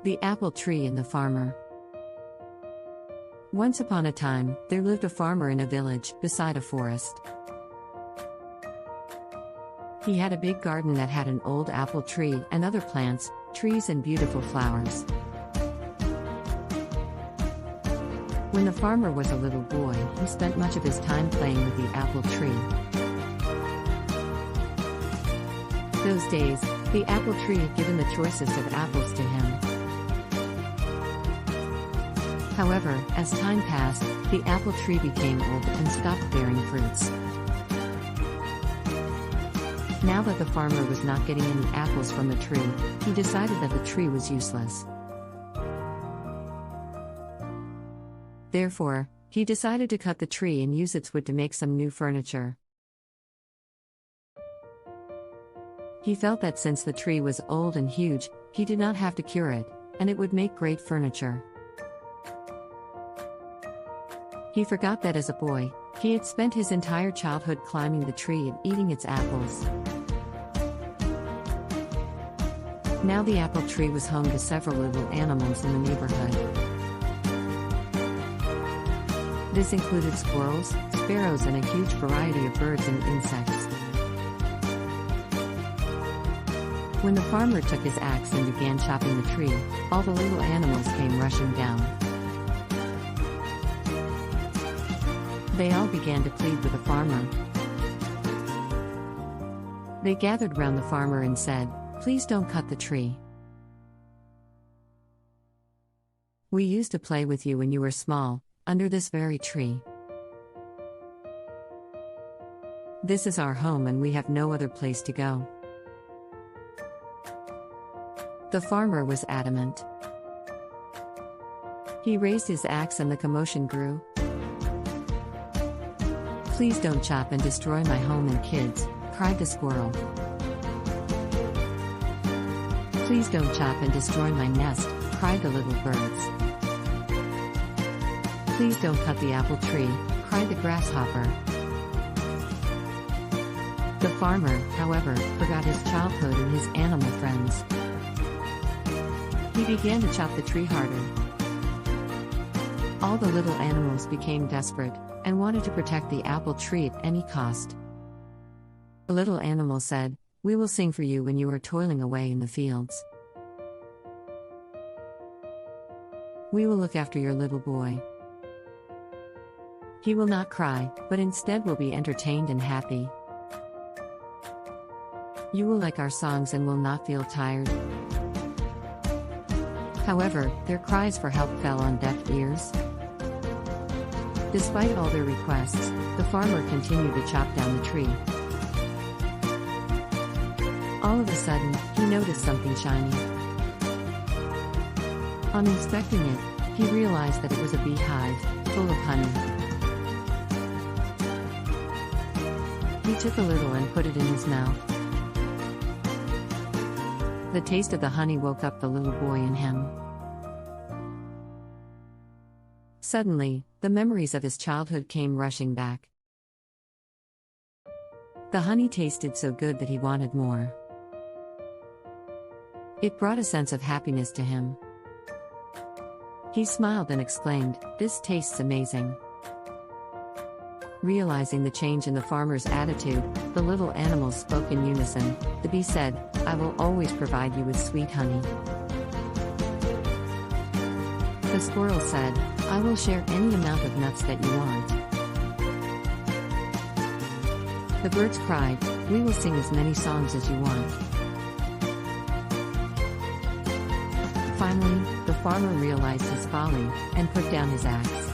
The apple tree and the farmer. Once upon a time, there lived a farmer in a village, beside a forest. He had a big garden that had an old apple tree and other plants, trees and beautiful flowers. When the farmer was a little boy, he spent much of his time playing with the apple tree. Those days, the apple tree had given the choicest of apples to him. However, as time passed, the apple tree became old and stopped bearing fruits. Now that the farmer was not getting any apples from the tree, he decided that the tree was useless. Therefore, he decided to cut the tree and use its wood to make some new furniture. He felt that since the tree was old and huge, he did not have to cure it, and it would make great furniture. He forgot that as a boy, he had spent his entire childhood climbing the tree and eating its apples. Now the apple tree was home to several little animals in the neighborhood. This included squirrels, sparrows and a huge variety of birds and insects. When the farmer took his axe and began chopping the tree, all the little animals came rushing down. They all began to plead with the farmer. They gathered round the farmer and said, "Please don't cut the tree. We used to play with you when you were small, under this very tree. This is our home and we have no other place to go." The farmer was adamant. He raised his axe and the commotion grew. "Please don't chop and destroy my home and kids," cried the squirrel. "Please don't chop and destroy my nest," cried the little birds. "Please don't cut the apple tree," cried the grasshopper. The farmer, however, forgot his childhood and his animal friends. He began to chop the tree harder. All the little animals became desperate and wanted to protect the apple tree at any cost. The little animal said, "We will sing for you when you are toiling away in the fields. We will look after your little boy. He will not cry, but instead will be entertained and happy. You will like our songs and will not feel tired." However, their cries for help fell on deaf ears. Despite all their requests, the farmer continued to chop down the tree. All of a sudden, he noticed something shiny. On inspecting it, he realized that it was a beehive, full of honey. He took a little and put it in his mouth. The taste of the honey woke up the little boy in him. Suddenly, the memories of his childhood came rushing back. The honey tasted so good that he wanted more. It brought a sense of happiness to him. He smiled and exclaimed, "This tastes amazing." Realizing the change in the farmer's attitude, the little animals spoke in unison. The bee said, "I will always provide you with sweet honey." The squirrel said, "I will share any amount of nuts that you want." The birds cried, "We will sing as many songs as you want." Finally, the farmer realized his folly and put down his axe.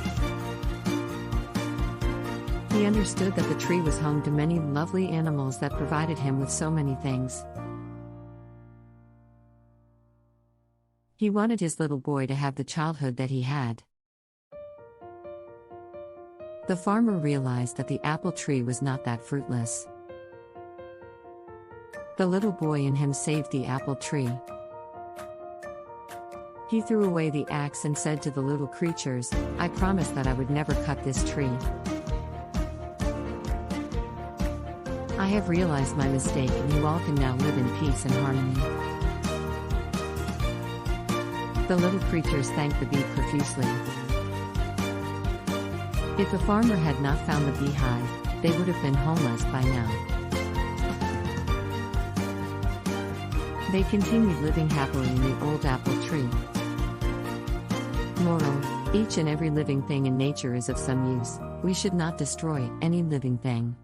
He understood that the tree was home to many lovely animals that provided him with so many things. He wanted his little boy to have the childhood that he had. The farmer realized that the apple tree was not that fruitless. The little boy in him saved the apple tree. He threw away the axe and said to the little creatures, "I promised that I would never cut this tree. I have realized my mistake and you all can now live in peace and harmony." The little creatures thanked the bee profusely. If the farmer had not found the beehive, they would have been homeless by now. They continued living happily in the old apple tree. Moral: each and every living thing in nature is of some use. We should not destroy any living thing.